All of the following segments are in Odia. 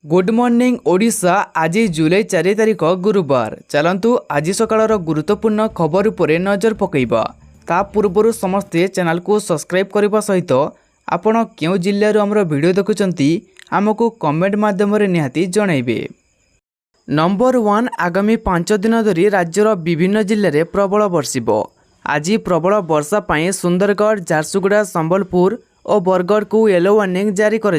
Good morning Odisha. आज जुलाई 4 तारिख गुरुवार। चलतु आज सकाळर गुरुत्वपूर्ण खबर उपरे नजर पकईबा। ता पूर्व समस्ते चैनल को सब्सक्राइब करने सहित आपण क्यों जिल्लार आमर वीडियो देखुंती आमको कमेंट माध्यम निहाती जनइबे। नंबर 1 आगामी 5 दिन धरी राज्यर विभिन्न जिले में प्रबल बर्षिब। आज प्रबल वर्षा पाई सुंदरगढ़, झारसुगुड़ा, संबलपुर और बरगढ़ को येलो वार्निंग जारी कर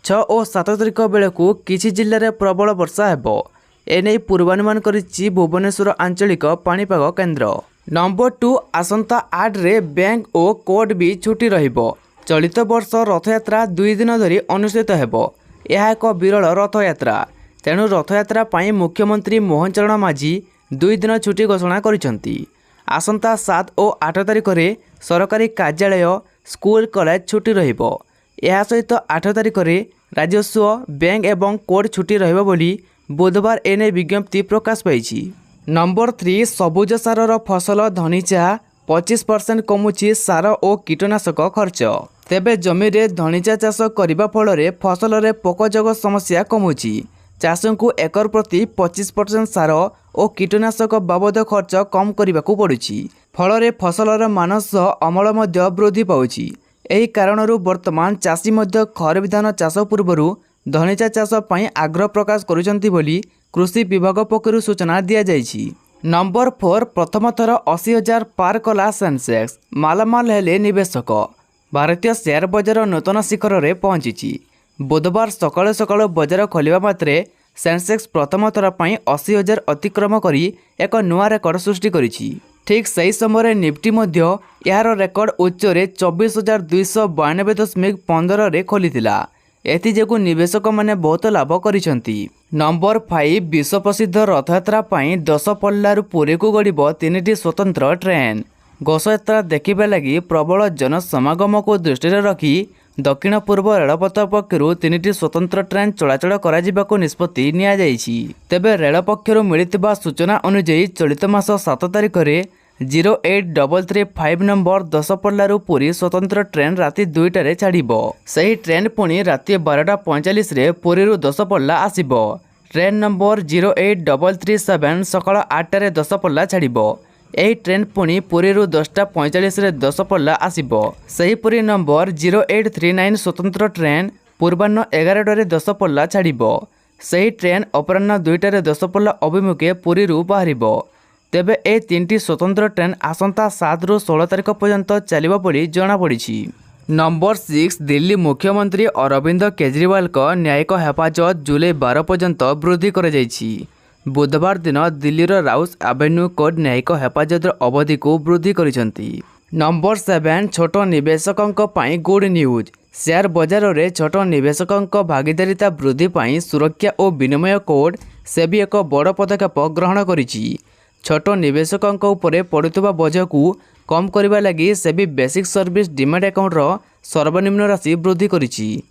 6 और 7 तारिख बेलू किसी जिले में प्रबल वर्षा हेबो। एने पूर्वानुमान करिछि भुवनेश्वर आंचलिक पाणीपाग केन्द्र। नंबर 2 आसंता 8 रे बैंक और कोर्ट भी छुट्टी रहिबो। चलित वर्ष रथयात्रा 2 दिन धरी अनुष्ठित हेबो। यह एक विरल रथयात्रा, तेणु रथयात्रा पाई मुख्यमंत्री मोहन चरण माझी 2 दिन छुट्टी घोषणा करिसंती। आसंता 7 और 8 तारिख रे सरकारी कार्यालय, स्कूल, कॉलेज छुट्टी रहिबो। यह सहित 8 तारिख रे राजस्व, बैंक एवं कोर्ट छुट्टी रहिबो बोली बुधवार एने विज्ञप्ति प्रकाश पाई। नंबर 3 सबुज सारर फसल धनीचा 25% कमुची सार और कीटनाशक खर्च। तेबे जमी रे धनीचा चाष करने फल फसल रे पोकजोग समस्या कमुची। चाषों को एकर प्रति 25% सार और कीटनाशक बाबद खर्च कम करने को पड़ुछि। फल फसलर मान सह अमल मध्य वृद्धि पाउछि। एही कारणरू वर्तमान चाषी मध्य खरीफ धान चाष पूर्व धनीचा चाष पाई आग्रह प्रकाश करुछंती बोली कृषि विभाग पक्षरु सूचना दिया जाइछि। नंबर 4 प्रथम थर 80,000 पार कला सेंसेक्स। मालामाल हेले निवेशक। भारतीय शेयर बजार नूतन शिखर रे पहुंची। बुधवार सकाळु सकाळु बजार खोलिबा मात्रे सेंसेक्स प्रथम थर पाई 80,000 अतिक्रम करी एक नुआ रेकर्ड सृष्टि करिछि। ठीक सही समय निफ्टी मध्य यार रेकर्ड उच्च 24,292.15 रे खोलिथिला। एथिजोगु निवेशक माने बहुत लाभ करिसंती। नंबर 5 विश्व प्रसिद्ध रथयात्रा पाई 10 पल्लारू पुरी को गड़िब 3टी स्वतंत्र ट्रेन। घोषयात्रा देखिबा लगी प्रबल जनसमागम को दृष्टि रखी दक्षिण पूर्व रेलपथ पक्षरु 3टी स्वतंत्र ट्रेन चलाचल कराजिबाको निष्पत्ति निया जाइछि। तेबे रेल पक्षरु मिलिथिबा सूचना अनुसार चलित मास 7 तारिख रे 08335 नंबर 10 पल्लारू पुरी स्वतंत्र ट्रेन राति 2टारे छाड़िबो। सही ट्रेन पुणी राति 12:45 रे पुरीरू 10 पल्ला आसिबो। ट्रेन नंबर 08337 सकाळ 8टारे 10 पल्ला छाड़िबो। यही ट्रेन पुणी पुरीरू 10:45 रे 10 पल्ला आसिबो। सेहीपरि नंबर 0839 स्वतंत्र ट्रेन पूर्वाह्न 11टारे 10 पल्ला छाड़िबो। सही ट्रेन अपराह्न 2टारे 10 पल्ला अभिमुखे पुरीरू बाहरिबो। तेबे ए 3टी स्वतंत्र ट्रेन आसंता 7 ରୁ 16 तारिख पर्यंत चलिबो बोली जणा पड़िछि। नंबर 6 दिल्ली मुख्यमंत्री अरविंद केजरीवाल को न्यायिक हेफाजत जुलाई 12 पर्यंत वृद्धि कर जाइछि। बुधवार दिन दिल्लीर राउस एवेन्यू कोर्ट न्यायिक हेफाजत अवधि को वृद्धि करिसंती। नंबर 7 छोट निवेशकों पाई गुड न्यूज। शेयर बजार रे छोट निवेशकों भागीदारिता वृद्धि पाई सुरक्षा और विनिमय कोड सेबी एक बड़ पदक्षेप ग्रहण करिछि। छोट निवेशकों उपरे पड़ुवा बोझ को कम करने लगी SEBI basic service demat account सर्वनिम्न राशि वृद्धि करिछि।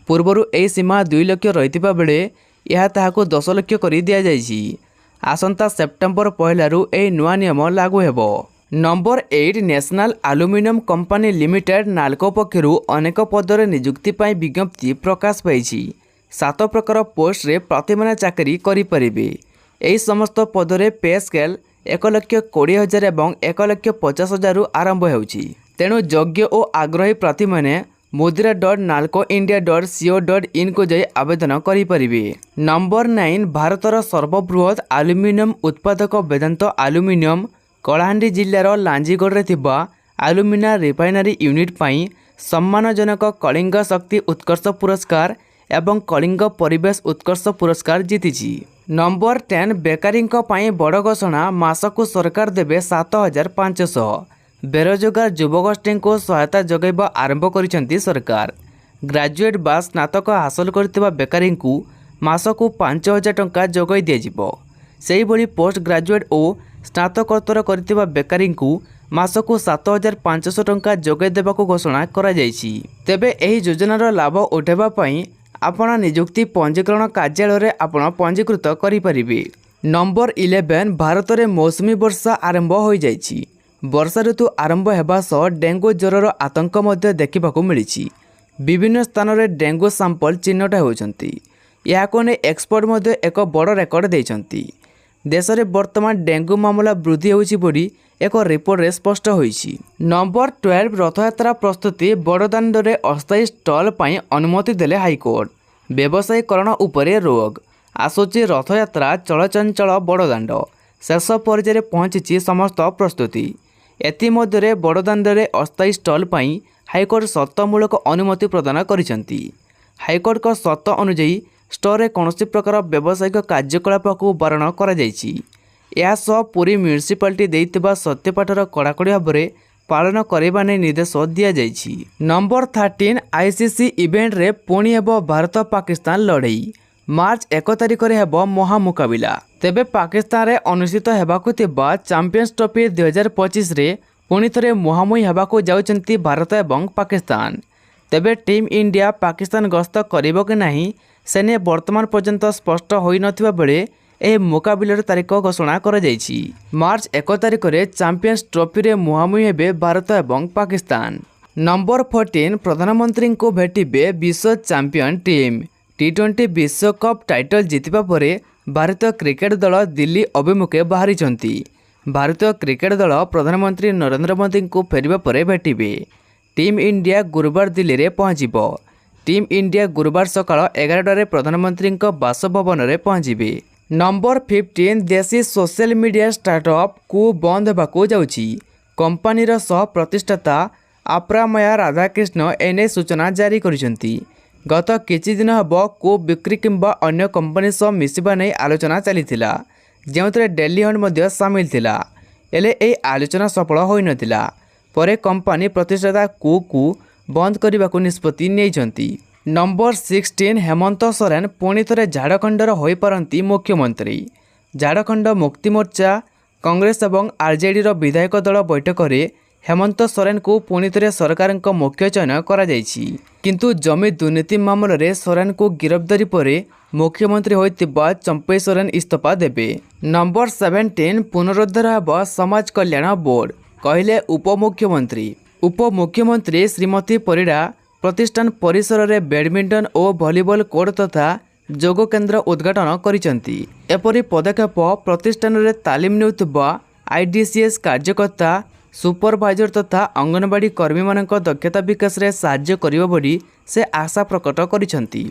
पूर्वरु एही सीमा 2 लाख रहितिबा बेले यह ताहाको 10 लाख कर दि जाइछि। आसंता सेप्टेम्बर 1 रु एही नुआ नियम लागू हेबो। Number 8 national aluminium company limited NALCO पक्षरु अनेक पदरे नियुक्ति पाई विज्ञप्ति प्रकाश पाइछि। 7 प्रकार पोस्ट रे प्रार्थी माने चाकरी करि परिबे। एही समस्त पदरे पे स्केल 1,20,000 एवं 1,50,000 रु आरंभ हेउछि। तेणु योग्य और आग्रही प्रार्थी माने mudra.nalcoindia.co.in को जाई आवेदन करि परिबे। नंबर 9 भारतर सर्वबृहत एल्युमिनियम उत्पादक वेदांत एल्युमिनियम कलाहांडी जिल्लार लांजीगढ़ रे थिबा एल्युमिना रिफाइनरी यूनिट पाई सम्मानजनक कलिंग शक्ति उत्कर्ष पुरस्कार एवं कलिंग परिवेश उत्कर्ष पुरस्कार जीतिछि। नंबर 10 बेकारी पाई बड़ घोषणा। मासकु सरकार देबे 7,500। बेरोजगार युवगोष्ठी को सहायता जगैबा आरंभ करिसेंती सरकार। ग्रेजुएट बा स्नातक हासिल करथिबा बेकारी को मासकु 5,000 टंका जगै दियाजिबो। सेही भली पोस्ट ग्रेजुएट और स्नातकोत्तर करथिबा बेकारी को मासकु 7,500 टंका जगै देबाको घोषणा करा जायछि। तेबे एही योजनार लाभ उठाइबा पई आपण नियुक्ति पंजीकरण कार्यालय रे आपण पंजीकृत करि परिबे। नंबर 11 भारत रे मौसमी वर्षा आरंभ हो जाइछि। वर्षा ऋतु आरंभ हेबा सह डेंगू ज्वरर आतंक मध्य देखिबाकू मिलिछि। विभिन्न स्थान में डेंगू सैंपल चिन्हट होती। ଏହାକୁ ନେଇ ଏକ୍ସପର୍ଟ ମଧ୍ୟ ଏକ ବଡ଼ ରେକର୍ଡ ଦେଇଛନ୍ତି। ଦେଶରେ ବର୍ତ୍ତମାନ ଡେଙ୍ଗୁ ମାମଲା ବୃଦ୍ଧି ହେଉଛି ବୋଲି ଏକ ରିପୋର୍ଟରେ ସ୍ପଷ୍ଟ ହୋଇଛି। ନମ୍ବର 12 ରଥଯାତ୍ରା ପ୍ରସ୍ତୁତି ବଡ଼ଦାଣ୍ଡରେ ଅସ୍ଥାୟୀ ଷ୍ଟଲ୍ ପାଇଁ ଅନୁମତି ଦେଲେ ହାଇକୋର୍ଟ। ବ୍ୟବସାୟୀକରଣ ଉପରେ ରୋକ ଆସୁଛି ରଥଯାତ୍ରା ଚଳଚଞ୍ଚଳ ବଡ଼ଦାଣ୍ଡ ଶେଷ ପର୍ଯ୍ୟାୟରେ ପହଞ୍ଚିଛି ସମସ୍ତ ପ୍ରସ୍ତୁତି। ଏଥିମଧ୍ୟରେ ବଡ଼ଦାଣ୍ଡରେ ଅସ୍ଥାୟୀ ଷ୍ଟଲ୍ ପାଇଁ ହାଇକୋର୍ଟ ସର୍ତ୍ତମୂଳକ ଅନୁମତି ପ୍ରଦାନ କରିଛନ୍ତି। ହାଇକୋର୍ଟଙ୍କ ସର୍ତ୍ତ ଅନୁଯାୟୀ ଷ୍ଟୋରରେ କୌଣସି ପ୍ରକାର ବ୍ୟବସାୟିକ କାର୍ଯ୍ୟକଳାପକୁ ବାରଣ କରାଯାଇଛି। ଏହାସହ ପୁରୀ ମ୍ୟୁନିସିପାଲିଟି ଦେଇଥିବା ସତ୍ୟପାଠର କଡ଼ାକଡ଼ି ଭାବରେ ପାଳନ କରିବା ନେଇ ନିର୍ଦ୍ଦେଶ ଦିଆଯାଇଛି। ନମ୍ବର 13 ଆଇସିସି ଇଭେଣ୍ଟରେ ପୁଣି ହେବ ଭାରତ ପାକିସ୍ତାନ ଲଢ଼େଇ। ମାର୍ଚ୍ଚ 1 ତାରିଖରେ ହେବ ମହାମୁକାବିଲା। ତେବେ ପାକିସ୍ତାନରେ ଅନୁଷ୍ଠିତ ହେବାକୁ ଥିବା ଚାମ୍ପିୟନ୍ସ ଟ୍ରଫି 2025ରେ ପୁଣି ଥରେ ମୁହାଁମୁହିଁ ହେବାକୁ ଯାଉଛନ୍ତି ଭାରତ ଏବଂ ପାକିସ୍ତାନ। ତେବେ ଟିମ୍ ଇଣ୍ଡିଆ ପାକିସ୍ତାନ ଗସ୍ତ କରିବ କି ନାହିଁ ସେ ନେଇ ବର୍ତ୍ତମାନ ପର୍ଯ୍ୟନ୍ତ ସ୍ପଷ୍ଟ ହୋଇନଥିବା ବେଳେ ଏହି ମୁକାବିଲାର ତାରିଖ ଘୋଷଣା କରାଯାଇଛି। ମାର୍ଚ୍ଚ 1 ତାରିଖରେ ଚାମ୍ପିୟନ୍ସ ଟ୍ରଫିରେ ମୁହାଁମୁହିଁ ହେବେ ଭାରତ ଏବଂ ପାକିସ୍ତାନ। ନମ୍ବର 14 ପ୍ରଧାନମନ୍ତ୍ରୀଙ୍କୁ ଭେଟିବେ ବିଶ୍ୱ ଚାମ୍ପିୟନ ଟିମ୍। ଟି20 ବିଶ୍ୱକପ୍ ଟାଇଟଲ ଜିତିବା ପରେ ଭାରତୀୟ କ୍ରିକେଟ ଦଳ ଦିଲ୍ଲୀ ଅଭିମୁଖେ ବାହାରିଛନ୍ତି। ଭାରତୀୟ କ୍ରିକେଟ ଦଳ ପ୍ରଧାନମନ୍ତ୍ରୀ ନରେନ୍ଦ୍ର ମୋଦିଙ୍କୁ ଫେରିବା ପରେ ଭେଟିବେ। ଟିମ୍ ଇଣ୍ଡିଆ ଗୁରୁବାର ଦିଲ୍ଲୀରେ ପହଞ୍ଚିବ। ଟିମ୍ ଇଣ୍ଡିଆ ଗୁରୁବାର ସକାଳ 11ଟାରେ ପ୍ରଧାନମନ୍ତ୍ରୀଙ୍କ ବାସଭବନରେ ପହଞ୍ଚିବେ। ନମ୍ବର 15 ଦେଶୀ ସୋସିଆଲ ମିଡ଼ିଆ ଷ୍ଟାର୍ଟଅପ୍କୁ ବନ୍ଦ ହେବାକୁ ଯାଉଛି। କମ୍ପାନୀର ସହ ପ୍ରତିଷ୍ଠାତା ଆପ୍ରାମୟା ରାଧାକ୍ରିଷ୍ଣ ଏନେଇ ସୂଚନା ଜାରି କରିଛନ୍ତି। ଗତ କିଛି ଦିନ ହେବ କୁ ବିକ୍ରି କିମ୍ବା ଅନ୍ୟ କମ୍ପାନୀ ସହ ମିଶିବା ନେଇ ଆଲୋଚନା ଚାଲିଥିଲା, ଯେଉଁଥିରେ ଡେଲି ହଣ୍ଟ ମଧ୍ୟ ସାମିଲ ଥିଲା। ହେଲେ ଏହି ଆଲୋଚନା ସଫଳ ହୋଇନଥିଲା। ପରେ କମ୍ପାନୀ ପ୍ରତିଷ୍ଠାତା କୁ ବନ୍ଦ କରିବାକୁ ନିଷ୍ପତ୍ତି ନେଇଛନ୍ତି। ନମ୍ବର 16 ହେମନ୍ତ ସୋରେନ ପୁଣି ଥରେ ଝାଡ଼ଖଣ୍ଡର ହୋଇପାରନ୍ତି ମୁଖ୍ୟମନ୍ତ୍ରୀ। ଝାଡ଼ଖଣ୍ଡ ମୁକ୍ତି ମୋର୍ଚ୍ଚା, କଂଗ୍ରେସ ଏବଂ ଆରଜେଡିର ବିଧାୟକ ଦଳ ବୈଠକରେ ହେମନ୍ତ ସୋରେନଙ୍କୁ ପୁଣି ଥରେ ସରକାରଙ୍କ ମୁଖ୍ୟ ଚୟନ କରାଯାଇଛି। କିନ୍ତୁ ଜମି ଦୁର୍ନୀତି ମାମଲାରେ ସୋରେନଙ୍କୁ ଗିରଫଦାରୀ ପରେ ମୁଖ୍ୟମନ୍ତ୍ରୀ ହୋଇଥିବା ଚମ୍ପେଇ ସୋରେନ ଇସ୍ତଫା ଦେବେ। ନମ୍ବର 17 ପୁନରୁଦ୍ଧାର ହେବ ସମାଜ କଲ୍ୟାଣ ବୋର୍ଡ, କହିଲେ ଉପମୁଖ୍ୟମନ୍ତ୍ରୀ। ଉପମୁଖ୍ୟମନ୍ତ୍ରୀ ଶ୍ରୀମତୀ ପରିଡ଼ା ପ୍ରତିଷ୍ଠାନ ପରିସରରେ ବ୍ୟାଡମିଣ୍ଟନ ଓ ଭଲିବଲ କୋର୍ଟ ତଥା ଯୋଗ କେନ୍ଦ୍ର ଉଦ୍ଘାଟନ କରିଛନ୍ତି। ଏପରି ପଦକ୍ଷେପ ପ୍ରତିଷ୍ଠାନରେ ତାଲିମ ନେଉଥିବା ଆଇଡିସିଏସ୍ କାର୍ଯ୍ୟକର୍ତ୍ତା, ସୁପରଭାଇଜର ତଥା ଅଙ୍ଗନବାଡ଼ି କର୍ମୀମାନଙ୍କ ଦକ୍ଷତା ବିକାଶରେ ସାହାଯ୍ୟ କରିବ ବୋଲି ସେ ଆଶା ପ୍ରକଟ କରିଛନ୍ତି।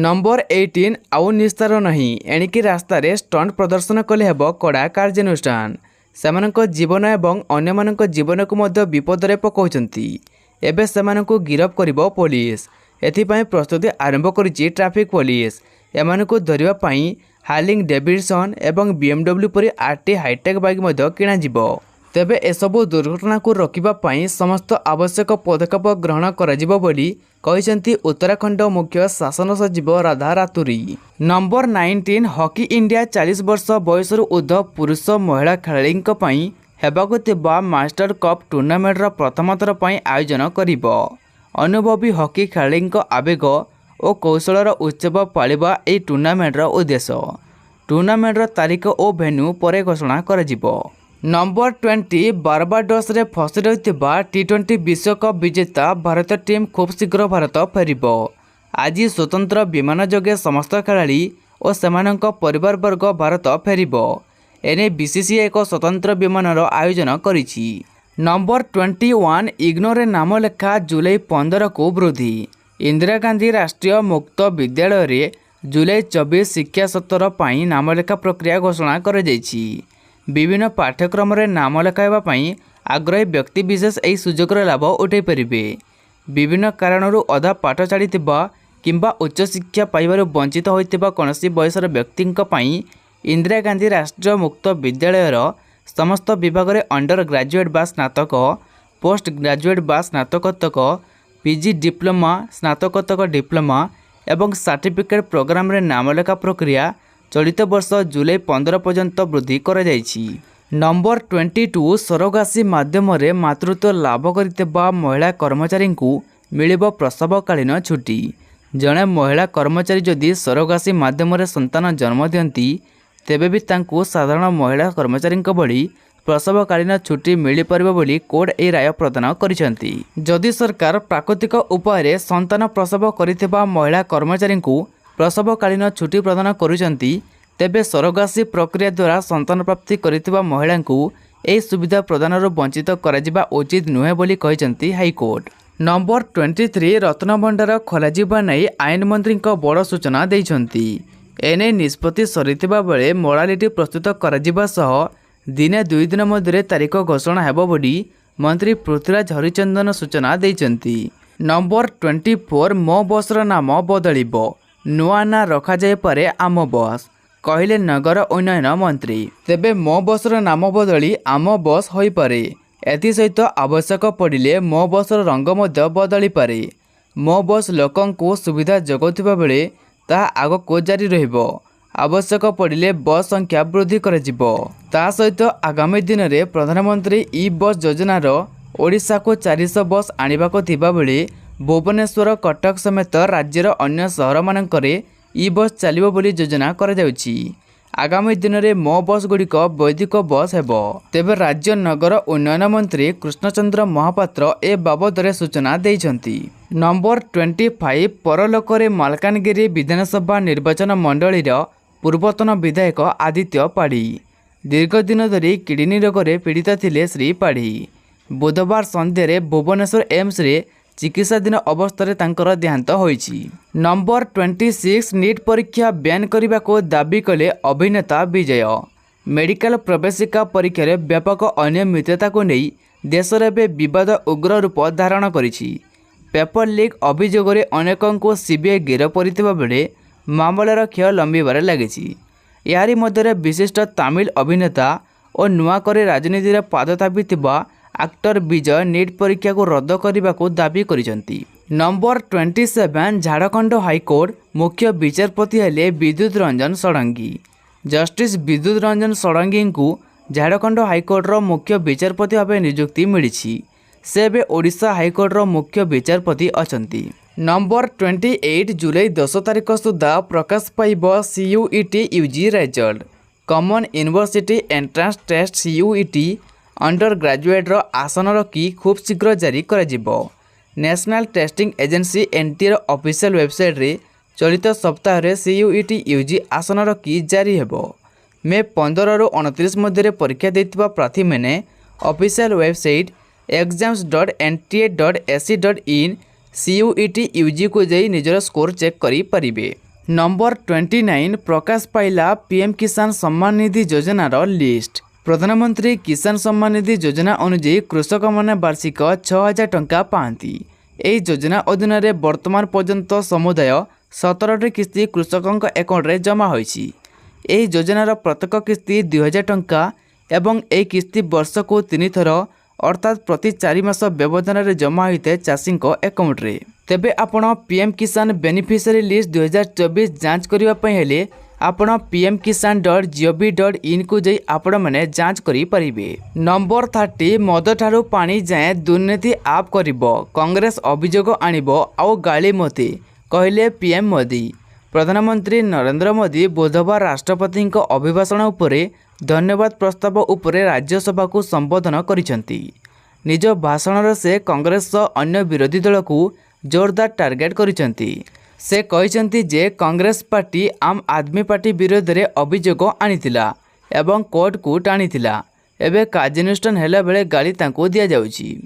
ନମ୍ବର 18 ଆଉ ନିସ୍ତାର ନାହିଁ। ଏଣିକି ରାସ୍ତାରେ ଷ୍ଟଣ୍ଟ ପ୍ରଦର୍ଶନ କଲେ ହେବ କଡ଼ା କାର୍ଯ୍ୟାନୁଷ୍ଠାନ। ସେମାନଙ୍କ ଜୀବନ ଏବଂ ଅନ୍ୟମାନଙ୍କ ଜୀବନକୁ ମଧ୍ୟ ବିପଦରେ ପକାଉଛନ୍ତି। ଏବେ ସେମାନଙ୍କୁ ଗିରଫ କରିବ ପୋଲିସ। ଏଥିପାଇଁ ପ୍ରସ୍ତୁତି ଆରମ୍ଭ କରିଛି ଟ୍ରାଫିକ ପୋଲିସ। ଏମାନଙ୍କୁ ଧରିବା ପାଇଁ ହାର୍ଲି ଡେଭିଡସନ ଏବଂ BMW ପରି RT ହାଇଟେକ୍ ବାଇକ୍ ମଧ୍ୟ କିଣାଯିବ। ତେବେ ଏସବୁ ଦୁର୍ଘଟଣାକୁ ରୋକିବା ପାଇଁ ସମସ୍ତ ଆବଶ୍ୟକ ପଦକ୍ଷେପ ଗ୍ରହଣ କରାଯିବ ବୋଲି କହିଛନ୍ତି ଉତ୍ତରାଖଣ୍ଡ ମୁଖ୍ୟ ଶାସନ ସଚିବ Radha Raturi. Number 19 hockey India 40 ବର୍ଷ ବୟସରୁ ଉର୍ଦ୍ଧ୍ୱ ପୁରୁଷ ମହିଳା ଖେଳାଳିଙ୍କ ପାଇଁ ହେବାକୁ ଥିବା ମାଷ୍ଟର କପ୍ ଟୁର୍ଣ୍ଣାମେଣ୍ଟର ପ୍ରଥମ ଥର ପାଇଁ ଆୟୋଜନ କରିବ। ଅନୁଭବୀ ହକି ଖେଳାଳିଙ୍କ ଆବେଗ ଓ କୌଶଳର ଉତ୍ସବ ପାଳିବା ଏହି ଟୁର୍ଣ୍ଣାମେଣ୍ଟର ଉଦ୍ଦେଶ୍ୟ। ଟୁର୍ଣ୍ଣାମେଣ୍ଟର ତାରିଖ ଓ ଭେନ୍ୟୁ ପରେ ଘୋଷଣା କରାଯିବ। ନମ୍ବର 20 ବାରବାଡୋସରେ ଫସି ରହିଥିବା ଟି20 ବିଶ୍ୱକପ୍ ବିଜେତା ଭାରତୀୟ ଟିମ୍ ଖୁବ୍ ଶୀଘ୍ର ଭାରତ ଫେରିବ। ଆଜି ସ୍ୱତନ୍ତ୍ର ବିମାନ ଯୋଗେ ସମସ୍ତ ଖେଳାଳି ଓ ସେମାନଙ୍କ ପରିବାରବର୍ଗ ଭାରତ ଫେରିବ। ଏନେଇ BCCI ଏକ ସ୍ୱତନ୍ତ୍ର ବିମାନର ଆୟୋଜନ କରିଛି। ନମ୍ବର 21 ଇଗ୍ନୋରେ ନାମ ଲେଖା ଜୁଲାଇ 15କୁ ବୃଦ୍ଧି। ଇନ୍ଦିରା ଗାନ୍ଧୀ ରାଷ୍ଟ୍ରୀୟ ମୁକ୍ତ ବିଦ୍ୟାଳୟରେ ଜୁଲାଇ 24 ଶିକ୍ଷା ସତ୍ର ପାଇଁ ନାମଲେଖା ପ୍ରକ୍ରିୟା ଘୋଷଣା କରାଯାଇଛି। ବିଭିନ୍ନ ପାଠ୍ୟକ୍ରମରେ ନାମ ଲେଖାଇବା ପାଇଁ ଆଗ୍ରହୀ ବ୍ୟକ୍ତିବିଶେଷ ଏହି ସୁଯୋଗର ଲାଭ ଉଠାଇପାରିବେ। ବିଭିନ୍ନ କାରଣରୁ ଅଧା ପାଠ ଛାଡ଼ିଥିବା କିମ୍ବା ଉଚ୍ଚଶିକ୍ଷା ପାଇବାରୁ ବଞ୍ଚିତ ହୋଇଥିବା କୌଣସି ବୟସର ବ୍ୟକ୍ତିଙ୍କ ପାଇଁ ଇନ୍ଦିରା ଗାନ୍ଧୀ ରାଷ୍ଟ୍ରୀୟ ମୁକ୍ତ ବିଦ୍ୟାଳୟର ସମସ୍ତ ବିଭାଗରେ ଅଣ୍ଡର ଗ୍ରାଜୁଏଟ୍ ବା ସ୍ନାତକ, ପୋଷ୍ଟ ଗ୍ରାଜୁଏଟ୍ ବା ସ୍ନାତକୋତ୍ତକ, PG ଡିପ୍ଲୋମା, ସ୍ନାତକୋତ୍ତକ ଡିପ୍ଲୋମା ଏବଂ ସାର୍ଟିଫିକେଟ୍ ପ୍ରୋଗ୍ରାମରେ ନାମଲେଖା ପ୍ରକ୍ରିୟା ଚଳିତ ବର୍ଷ ଜୁଲାଇ 15 ପର୍ଯ୍ୟନ୍ତ ବୃଦ୍ଧି କରାଯାଇଛି। ନମ୍ବର 22 ସରୋଗାସୀ ମାଧ୍ୟମରେ ମାତୃତ୍ୱ ଲାଭ କରିଥିବା ମହିଳା କର୍ମଚାରୀଙ୍କୁ ମିଳିବ ପ୍ରସବକାଳୀନ ଛୁଟି। ଜଣେ ମହିଳା କର୍ମଚାରୀ ଯଦି ସରୋଗାସୀ ମାଧ୍ୟମରେ ସନ୍ତାନ ଜନ୍ମ ଦିଅନ୍ତି ତେବେ ବି ତାଙ୍କୁ ସାଧାରଣ ମହିଳା କର୍ମଚାରୀଙ୍କ ଭଳି ପ୍ରସବକାଳୀନ ଛୁଟି ମିଳିପାରିବ ବୋଲି କୋର୍ଟ ଏହି ରାୟ ପ୍ରଦାନ କରିଛନ୍ତି। ଯଦି ସରକାର ପ୍ରାକୃତିକ ଉପାୟରେ ସନ୍ତାନ ପ୍ରସବ କରିଥିବା ମହିଳା କର୍ମଚାରୀଙ୍କୁ प्रसवकालीन छुट्टी प्रदान करुचंती तेबे सरोगासी प्रक्रिया द्वारा संतान प्राप्ति करिथिबा महिलांकु ଏହି ସୁବିଧା ପ୍ରଦାନରୁ ବଞ୍ଚିତ କରାଯିବା ଉଚିତ ନୁହେଁ ବୋଲି କହିଛନ୍ତି ହାଇକୋର୍ଟ। ନମ୍ବର 23 ରତ୍ନଭଣ୍ଡାର ଖୋଲାଯିବା ନେଇ ଆଇନ ମନ୍ତ୍ରୀଙ୍କ ବଡ଼ ସୂଚନା ଦେଇଛନ୍ତି। ଏନେଇ ନିଷ୍ପତ୍ତି ସରିଥିବା ବେଳେ ମୋରାଲିଟି ପ୍ରସ୍ତୁତ କରାଯିବା ସହ ଦିନେ 2 ଦିନ ମଧ୍ୟରେ ତାରିଖ ଘୋଷଣା ହେବ ବୋଲି ମନ୍ତ୍ରୀ ପୃଥ୍ୱୀରାଜ ହରିଚନ୍ଦନ ସୂଚନା ଦେଇଛନ୍ତି। ନମ୍ବର 24 ମୋ ବସ୍ର ନାମ ବଦଳିବ, ନୂଆ ନାଁ ରଖାଯାଇପାରେ ଆମ ବସ୍, କହିଲେ ନଗର ଉନ୍ନୟନ ମନ୍ତ୍ରୀ। ତେବେ ମୋ ବସ୍ର ନାମ ବଦଳି ଆମ ବସ୍ ହୋଇପାରେ। ଏଥିସହିତ ଆବଶ୍ୟକ ପଡ଼ିଲେ ମୋ ବସ୍ର ରଙ୍ଗ ମଧ୍ୟ ବଦଳିପାରେ। ମୋ ବସ୍ ଲୋକଙ୍କୁ ସୁବିଧା ଯୋଗାଉଥିବା ବେଳେ ତାହା ଆଗକୁ ଜାରି ରହିବ। ଆବଶ୍ୟକ ପଡ଼ିଲେ ବସ୍ ସଂଖ୍ୟା ବୃଦ୍ଧି କରାଯିବ। ତା ସହିତ ଆଗାମୀ ଦିନରେ ପ୍ରଧାନମନ୍ତ୍ରୀ ଇ ବସ୍ ଯୋଜନାର ଓଡ଼ିଶାକୁ 400 ବସ୍ ଆଣିବାକୁ ଥିବା ବେଳେ ଭୁବନେଶ୍ୱର, କଟକ ସମେତ ରାଜ୍ୟର ଅନ୍ୟ ସହରମାନଙ୍କରେ ଇ ବସ୍ ଚାଲିବ ବୋଲି ଯୋଜନା କରାଯାଉଛି। ଆଗାମୀ ଦିନରେ ମୋ ବସ୍ ଗୁଡ଼ିକ ବୈଦିକ ବସ୍ ହେବ। ତେବେ ରାଜ୍ୟ ନଗର ଉନ୍ନୟନ ମନ୍ତ୍ରୀ କୃଷ୍ଣଚନ୍ଦ୍ର ମହାପାତ୍ର ଏ ବାବଦରେ ସୂଚନା ଦେଇଛନ୍ତି। ନମ୍ବର 25 ପରଲୋକରେ ମାଲକାନଗିରି ବିଧାନସଭା ନିର୍ବାଚନ ମଣ୍ଡଳୀର ପୂର୍ବତନ ବିଧାୟକ ଆଦିତ୍ୟ ପାଢ଼ୀ। ଦୀର୍ଘଦିନ ଧରି କିଡ଼ନୀ ରୋଗରେ ପୀଡ଼ିତ ଥିଲେ ଶ୍ରୀ ପାଢ଼ୀ। ବୁଧବାର ସନ୍ଧ୍ୟାରେ ଭୁବନେଶ୍ୱର ଏମ୍ସରେ ଚିକିତ୍ସାଧୀନ ଅବସ୍ଥାରେ ତାଙ୍କର ଦେହାନ୍ତ ହୋଇଛି। ନମ୍ବର 26 ନିଟ୍ ପରୀକ୍ଷା ବ୍ୟାନ୍ କରିବାକୁ ଦାବି କଲେ ଅଭିନେତା ବିଜୟ। ମେଡିକାଲ ପ୍ରବେଶିକା ପରୀକ୍ଷାରେ ବ୍ୟାପକ ଅନିୟମିତତାକୁ ନେଇ ଦେଶରେ ଏବେ ବିବାଦ ଉଗ୍ର ରୂପ ଧାରଣ କରିଛି। ପେପର ଲିକ୍ ଅଭିଯୋଗରେ ଅନେକଙ୍କୁ ସିବିଆଇ ଗିରଫ କରିଥିବା ବେଳେ ମାମଲାର କ୍ଷୟ ଲମ୍ବିବାରେ ଲାଗିଛି। ଏହାରି ମଧ୍ୟରେ ବିଶିଷ୍ଟ ତାମିଲ ଅଭିନେତା ଓ ନୂଆ କରି ରାଜନୀତିରେ ପାଦ ଥାପିଥିବା ଆକ୍ଟର ବିଜୟ ନିଟ୍ ପରୀକ୍ଷାକୁ ରଦ୍ଦ କରିବାକୁ ଦାବି କରିଛନ୍ତି। ନମ୍ବର 27 ଝାଡ଼ଖଣ୍ଡ ହାଇକୋର୍ଟ ମୁଖ୍ୟ ବିଚାରପତି ହେଲେ ବିଦ୍ୟୁତ ରଞ୍ଜନ ଷଡ଼ଙ୍ଗୀ। ଜଷ୍ଟିସ୍ ବିଦ୍ୟୁତ ରଞ୍ଜନ ଷଡ଼ଙ୍ଗୀଙ୍କୁ ଝାଡ଼ଖଣ୍ଡ ହାଇକୋର୍ଟର ମୁଖ୍ୟ ବିଚାରପତି ଭାବେ ନିଯୁକ୍ତି ମିଳିଛି। ସେ ଏବେ ଓଡ଼ିଶା ହାଇକୋର୍ଟର ମୁଖ୍ୟ ବିଚାରପତି ଅଛନ୍ତି। ନମ୍ବର 28 ଜୁଲାଇ 10 ତାରିଖ ସୁଦ୍ଧା ପ୍ରକାଶ ପାଇବ CUET UG result. Common university entrance test CUET undergraduate आसनर की खूब शीघ्र जारी କରାଯିବ। ନ୍ୟାସନାଲ ଟେଷ୍ଟିଂ ଏଜେନ୍ସି NTAର ଅଫିସିଆଲ ୱେବସାଇଟ୍ରେ ଚଳିତ ସପ୍ତାହରେ CUET UG ଆସନର କି ଜାରି ହେବ। ମେ 15ରୁ 29 ମଧ୍ୟରେ ପରୀକ୍ଷା ଦେଇଥିବା ପ୍ରାର୍ଥୀମାନେ ଅଫିସିଆଲ ୱେବସାଇଟ୍ exams.nta.ac.in CUET UGକୁ ଯାଇ ନିଜର ସ୍କୋର ଚେକ୍ କରିପାରିବେ। ନମ୍ବର 29 ପ୍ରକାଶ ପାଇଲା PM କିଷାନ ସମ୍ମାନ ନିଧି ଯୋଜନାର ଲିଷ୍ଟ। प्रधानमंत्री किसान सम्मान निधि योजना अनुଯାୟୀ कृषकମାନେ ବାର୍ଷିକ 6000 ଟଙ୍କା ପାଆନ୍ତି। ଏହି ଯୋଜନା ଅଧୀନରେ ବର୍ତ୍ତମାନ ପର୍ଯ୍ୟନ୍ତ ସମୁଦାୟ 17ଟି କିସ୍ତି କୃଷକଙ୍କ ଆକାଉଣ୍ଟରେ ଜମା ହୋଇଛି। ଏହି ଯୋଜନାର ପ୍ରତ୍ୟେକ କିସ୍ତି 2000 ଟଙ୍କା ଏବଂ ଏହି କିସ୍ତି ବର୍ଷକୁ 3 ଥର ଅର୍ଥାତ୍ ପ୍ରତି 4 ମାସ ବ୍ୟବଧାନରେ ଜମା ହୋଇଥାଏ ଚାଷୀଙ୍କ ଆକାଉଣ୍ଟରେ। ତେବେ ଆପଣ PM କିଷାନ ବେନିଫିସିଆରୀ ଲିଷ୍ଟ 2024 ଯାଞ୍ଚ କରିବା ପାଇଁ ହେଲେ ଆପଣ pmkisan.gov.in को जाई आपण माने जांच करि परिबे। नंबर 30 मद ठारू पानी जाए दुर्नीति आप करिबो, कांग्रेस अभियोग आनिबो आउ गाली मते, कहले PM मोदी। प्रधानमंत्री नरेंद्र मोदी बुधवार राष्ट्रपति अभिभाषण उपरे धन्यवाद प्रस्ताव उपरे राज्यसभा को संबोधन करिसंती। निज भाषण से कांग्रेस अन्य विरोधी दल को जोरदार टार्गेट करिसंती। से कहते जे कांग्रेस पार्टी आम आदमी पार्टी विरोध में अभियोग आनीला एवं कोर्ट को टाणी। एवं कार्यानुष्ठान हेला बेले गाली तांको दिया जाउची।